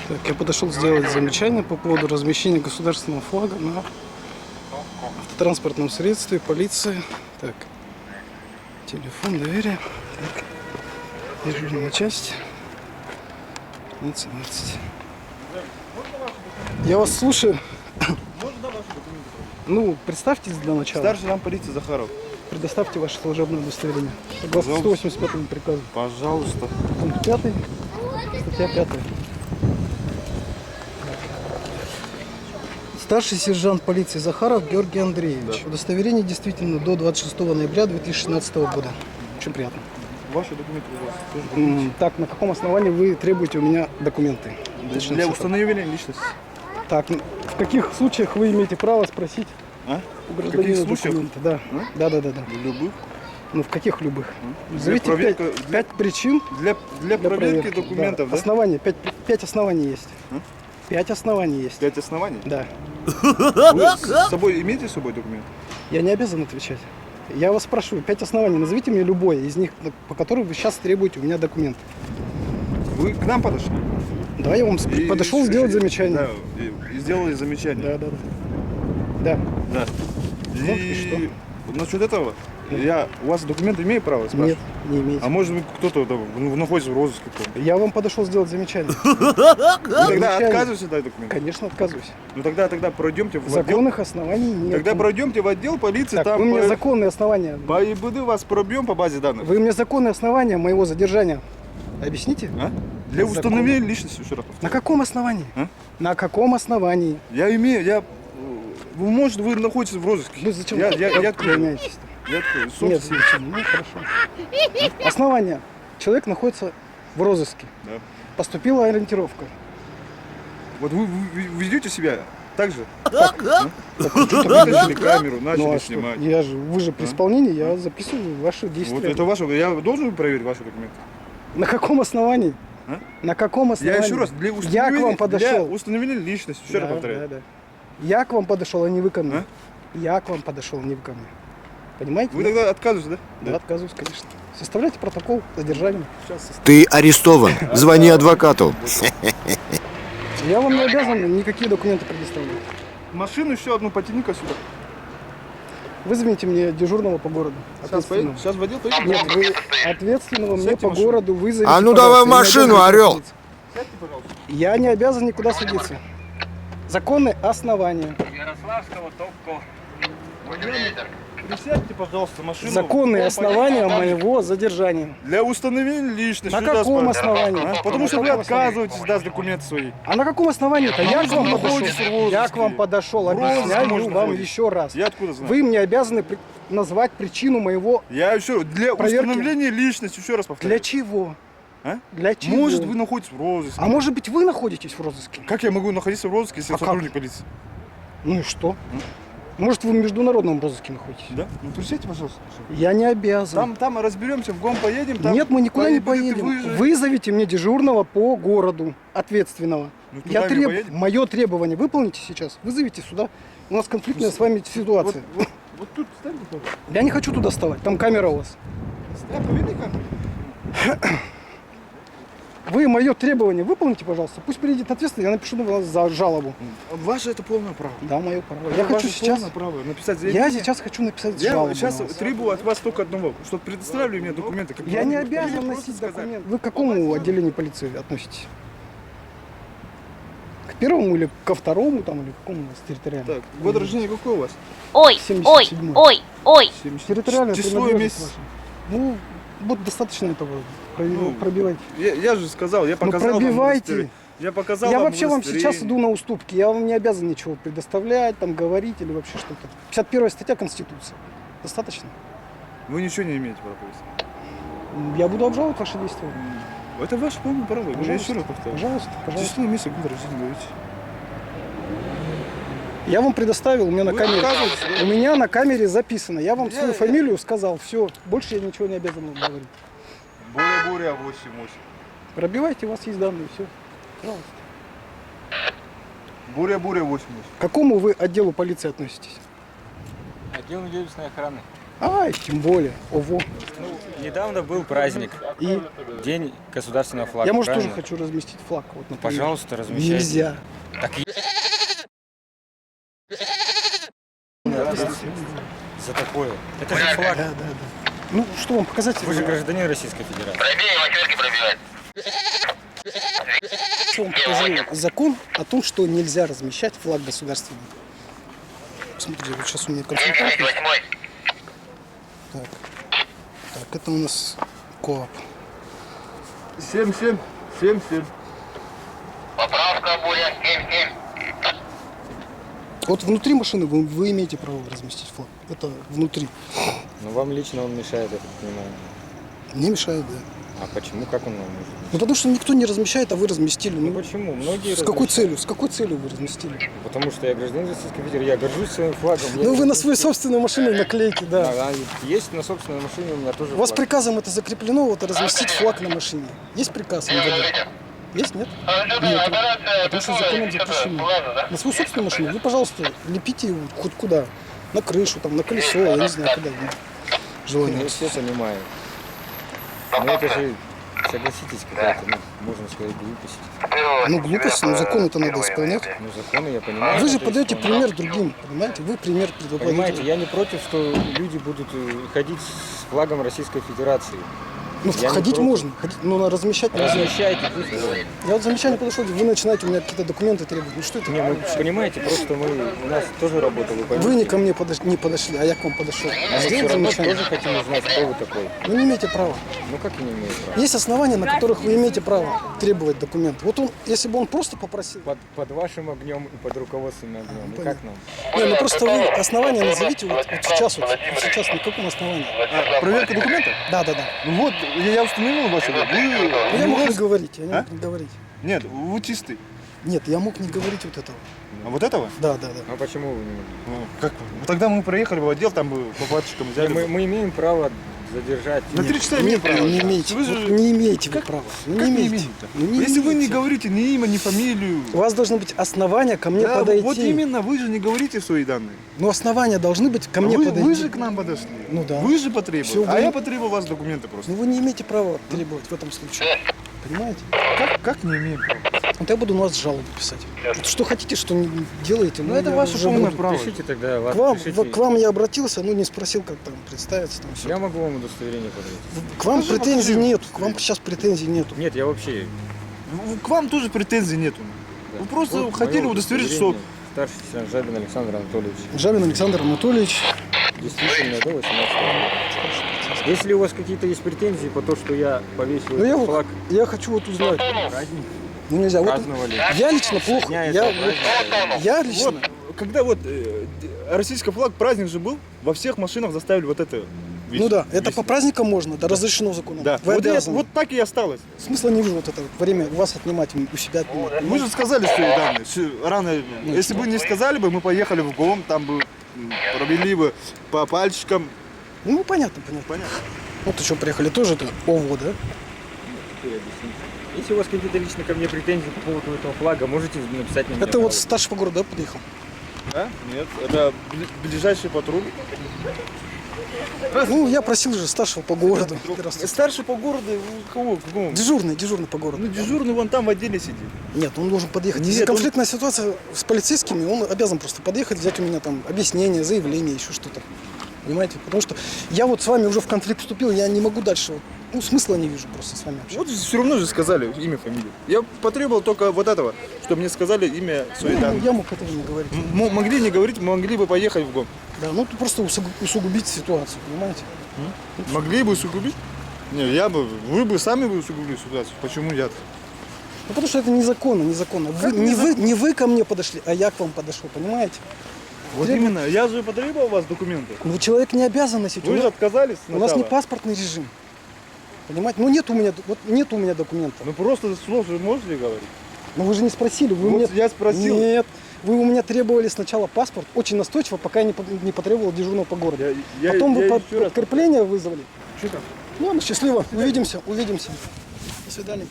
Так, я подошел сделать замечание по поводу размещения государственного флага на автотранспортном средстве, полиции. Так, телефон доверия. Так, дежурная часть. 15-20. Я вас слушаю. Можно ваши документы? Ну, представьтесь для начала. Старший лейтенант полиции Захаров. Предоставьте ваше служебное удостоверение. Согласно 185 приказу. Пожалуйста. Пункт 5, статья 5. Старший сержант полиции Захаров Георгий Андреевич. Да. Удостоверение действительно до 26 ноября 2016 года. Очень приятно. Ваши документы у вас тоже. Так, на каком основании вы требуете у меня документы? Для установления личности. Так, в каких случаях вы имеете право спросить у В каких гражданина случаях? документы? Да. Да. В любых. Ну, в каких любых? Для Назовите проверки- 5 причин Для проверки документов, да? Основания, 5 оснований есть. 5 оснований есть. 5 оснований? Да. Вы с собой имеете с собой документы? Я не обязан отвечать. Я вас спрашиваю, 5 оснований. Назовите мне любое из них, по которым вы сейчас требуете у меня документы. Вы к нам подошли? Да, я вам подошел сделать замечание. Да, и сделали замечание. Да. Да. Ну, и что? Насчет этого, у вас документы имею право спрашивать? Нет, не имеете. А может быть кто-то там находится в розыске? Я вам подошел сделать замечание. Вы тогда Замечание. отказываетесь дать документы? Конечно, отказываюсь. Ну тогда пройдемте в отдел. Законных оснований нет. Тогда пройдемте в отдел полиции, Так, там вы мне законные основания. по ИБД вас пробьем по базе данных. Вы мне законные основания моего задержания объясните? Для Закон. установления личности, еще раз повторяю. На каком основании? На каком основании? Вы находитесь в розыске. Вы зачем Я открою. уклоняетесь-то? Я открою. Нет, Собственно. зачем? Ну, хорошо. Основание. Человек находится в розыске. Да. Поступила ориентировка. Вот вы ведете себя так же? Выключили камеру, Ну, начали а что? снимать. Вы же при исполнении, я записываю ваши действия. Вот это ваше. Я должен проверить ваши документы? На каком основании? На каком основании? Я еще раз, Я к вам подошел. для установления личности, еще раз повторяю. Да. Я к вам подошел, а не вы ко мне. Я к вам подошел, а не вы ко мне. Понимаете? Вы тогда отказываетесь, да? Да, отказываюсь, конечно. Составляйте протокол задержания. Ты арестован. Звони адвокату. Я вам не обязан никакие документы предоставлять. Машину еще одну потяни-ка сюда. Вызовите мне дежурного по городу. Ответственного. Сейчас в отдел поедем? Нет, вы ответственного мне Сядьте по в машину. городу вызовите. А ну пожалуйста. давай в Я не машину, обязан орел. садиться. Сядьте, пожалуйста. Я не обязан никуда садиться. Законные основания. Ярославского, Топко. Присядьте, пожалуйста, в машину. Законные основания моего задержания. Для установления личности. На Что это каком за- основании? Потому что На вы каком отказываетесь дать документы свои. А на каком основании-то? Я к вам находитесь в подошел. розыске. Я к вам подошел. В розыске Объясняю можно вам находиться. еще раз. Я откуда знаю? Вы мне обязаны назвать причину моего... Я еще для Проверки. установления личности, еще раз Для повторяю. чего? А? Для чего? Может, вы находитесь в розыске. А может быть, вы находитесь в розыске? Как я могу находиться в розыске, если я как? сотрудник полиции? Ну и что? Может, вы в международном розыске находитесь? Да? Ну, присядьте, пожалуйста. Я не обязан. Там разберемся, в ГОМ поедем. Там Нет, мы никуда не поедете поедем. вы же. Вызовите мне дежурного по городу, ответственного. Ну, туда мы поедем? Мое требование выполните сейчас. Вызовите сюда. У нас конфликтная с вами ситуация. Вот тут встаньте, пожалуйста. Я не хочу туда вставать, там камера у вас. Поведи камеру. Вы мое требование выполните, пожалуйста. Пусть приедет ответственный, я напишу на вас за жалобу. Ваше это полное право. Да, мое право. Это Я хочу ваше сейчас. полное право написать Я заявление. сейчас хочу написать Я жалобу. сейчас на вас. требую от вас только одного, чтобы предоставили мне документы. Как Я не правильно. обязан Просто носить сказать. документы. Вы к какому отделению полиции относитесь? К первому или ко второму там, или к какому у вас территориальному? Так, год рождения какой у вас? Ой, 77-й. ой. Территориальная Число и принадлежность месяц. ваша. Ну, вот достаточно этого. Пробивайте. Я же сказал, я показал вам пробивайте. удостоверение. Я показал Я вам вообще вам сейчас удостоверение. иду на уступки. Я вам не обязан ничего предоставлять, там говорить или вообще что-то. 51 статья Конституции. Достаточно? Вы ничего не имеете права повесить. Я буду обжаловать ваши действия. Это ваше полное право. Я Пожалуйста, еще раз повторяю. Пожалуйста. Число и месяц года рождения говорите. Я вам предоставил, у меня на Вы камере. отказываетесь, У меня на камере записано. Я вам свою Я- фамилию сказал. Все. Больше я ничего не обязан вам говорить. Буря 8-8. Пробивайте, у вас есть данные, все. Пожалуйста. Буря 8-8. К какому вы отделу полиции относитесь? Отдел медицинской охраны. Ай, тем более. Ого. Недавно был праздник. И День государственного флага. я, может, тоже правильно? хочу разместить флаг. Вот, например. Пожалуйста, размещайте. Нельзя. Так за такое. Это же флаг. Да, да, да. Ну, что вам показать? Вы же гражданин Российской Федерации. Я вам покажу закон о том, что нельзя размещать флаг государственный. Посмотрите, вот сейчас у меня консультант есть. Так. Так, это у нас КОАП. 7-7, 7-7. Поправка будет 7-7. Вот внутри машины вы имеете право разместить флаг. Это внутри. Но вам лично он мешает, я так понимаю. Не мешает, да. А почему? Как он вам может? Ну потому что никто не размещает, а вы разместили. Ну Ну, почему? Многие с какой размещают. целью? С какой целью вы разместили? Потому что я гражданин Российской Федерации, я горжусь своим флагом. Я Ну вы на горжусь- свою собственную машину наклейки, да. Да, есть на собственной машине у меня тоже У вас флаг. приказом это закреплено, вот разместить флаг на машине. Есть приказ МВД? Есть, нет? Нет. Потому что законом запрещено. На свою собственную машину вы, пожалуйста, лепите его хоть куда. На крышу, там, на колесо, я не знаю, куда вы желание. Ну, все понимаю. Но это же, согласитесь, какая-то, ну, можно сказать, глупость. Ну, глупость, но закон это надо исполнять. Ну, законы я понимаю. Вы же это подаете исполнять. пример другим, понимаете? Вы пример Понимаете, предлагаете. я не против, что люди будут ходить с флагом Российской Федерации. Ну, я не ходить против. можно, но размещать нельзя. Размещайте. пусть. Я вот замечание подошел, вы начинаете у меня какие-то документы требовать. Ну что это? Не, вы понимаете, просто у нас тоже работа, вы поймите. Вы не ко мне не подошли, а я к вам подошел. Мы все Сделайте равно замечание. тоже хотим узнать, кто вы такой. Вы не имеете права. Ну как я не имею права? Есть основания, на которых вы имеете право требовать документы. Вот он, если бы он просто попросил. Под вашим огнем и под руководственным огнем. И как нам? Не, ну просто вы основания назовите вот сейчас, вот сейчас на каком основании? Проверка документов? Да, да, да. Ну вот, я установил вас. Ну, я мог не Вы... говорить, я не А? мог не говорить. Нет, вы чистый. Нет, я мог не говорить вот этого. А вот этого? Да, да, да. А почему вы не могли? Ну, как? Ну, тогда мы проехали в отдел, там бы по пальчикам взяли. Мы имеем право задержать. На 3 часа имеем Нет, право. не имеете. Вы же... Вот не имеете вы права. Ну, Как не не имеете. имеете-то? Ну, не Если вы не имеете. говорите ни имя, ни фамилию. У вас должно быть основания ко мне Да, подойти. вот именно, вы же не говорите свои данные. Ну, основания должны быть ко мне вы, подойти. вы же к нам подошли. Ну да. Вы же потребовали. Всё, А вы- я потребовал у вас документы просто. Ну, вы не имеете права требовать в этом случае. Понимаете? Как не имеем права? Вот я буду на вас жалобу писать. Вот что хотите, что не делаете. Ну, это я ваше уже полное буду. право. Пишите тогда, К ладно, вам, пишите. к вам я обратился, но не спросил, как там представиться. Там, всё. Я могу вам удостоверение подарить. К вам Тоже претензий покажи. нету. К вам сейчас претензий нету. Нет, я вообще... К вам тоже претензий нету. да. Вы просто Вот хотели моё удостоверить, что... удостоверение. Старший лейтенант Жабин Александр Анатольевич. Жабин Александр Анатольевич. Действительно, до 18 года. Если у вас какие-то есть претензии по то, что я повесил Ну, я, этот вот, флаг, я хочу вот узнать. праздник, Ну, нельзя. Вот, праздновали. я лично плохо. Дня Я, этого вот- праздника. я лично. Вот, когда вот российский флаг, праздник же был, во всех машинах заставили вот это висеть. Ну да, это Висеть. по праздникам можно, да, разрешено законом. Да, Вы вот, обязаны. вот так и осталось. Смысла не вижу вот это время у вас отнимать, у себя отнимать. Мы же сказали свои данные. Рано, если бы не сказали бы, мы поехали в ГОМ, там бы провели бы по пальчикам. Ну, понятно, понятно. Понятно. Вот что, приехали тоже это ОВО, да? Теперь объясните. Если у вас какие-то лично ко мне претензии по поводу этого флага, можете написать на меня. Это вот жалобу. старший по городу, да, подъехал? Да? Нет, это ближайший патруль. Ну, я просил же старшего по городу. Здравствуйте. Старший по городу, кого? Какому? Дежурный по городу. Ну, дежурный вон там в отделе сидит. Нет, он должен подъехать. Нет, Если он- конфликтная ситуация с полицейскими, он обязан просто подъехать, взять у меня там объяснение, заявление, еще что-то. Понимаете? Потому что я вот с вами уже в конфликт вступил, я не могу дальше. Ну, смысла не вижу просто с вами общаться. Вот все равно же сказали имя, фамилию. Я потребовал только вот этого, чтобы мне сказали имя, свои Ну, данные. я мог этого не говорить. Могли не говорить, могли бы поехать в ГОМ. Да, ну, тут просто усугубить ситуацию, понимаете? Могли бы усугубить? Не, я бы, вы бы сами бы усугубили ситуацию. Почему я? Ну, потому что это незаконно, незаконно. Не вы ко мне подошли, а я к вам подошел, понимаете? Вот именно, я же потребовал у вас документы. Ну, человек не обязан носить. Вы же отказались У нас не сначала. паспортный режим. Понимаете? Ну, нет у меня документов. Ну просто слов же можете говорить? Но вы же не спросили. Вы Вот мне... я спросил. Нет. Вы у меня требовали сначала паспорт, очень настойчиво, пока я не потребовал дежурного по городу. Потом вы еще раз- подкрепление вызвали. Что там? Ну ладно, счастливо. Увидимся. До свидания.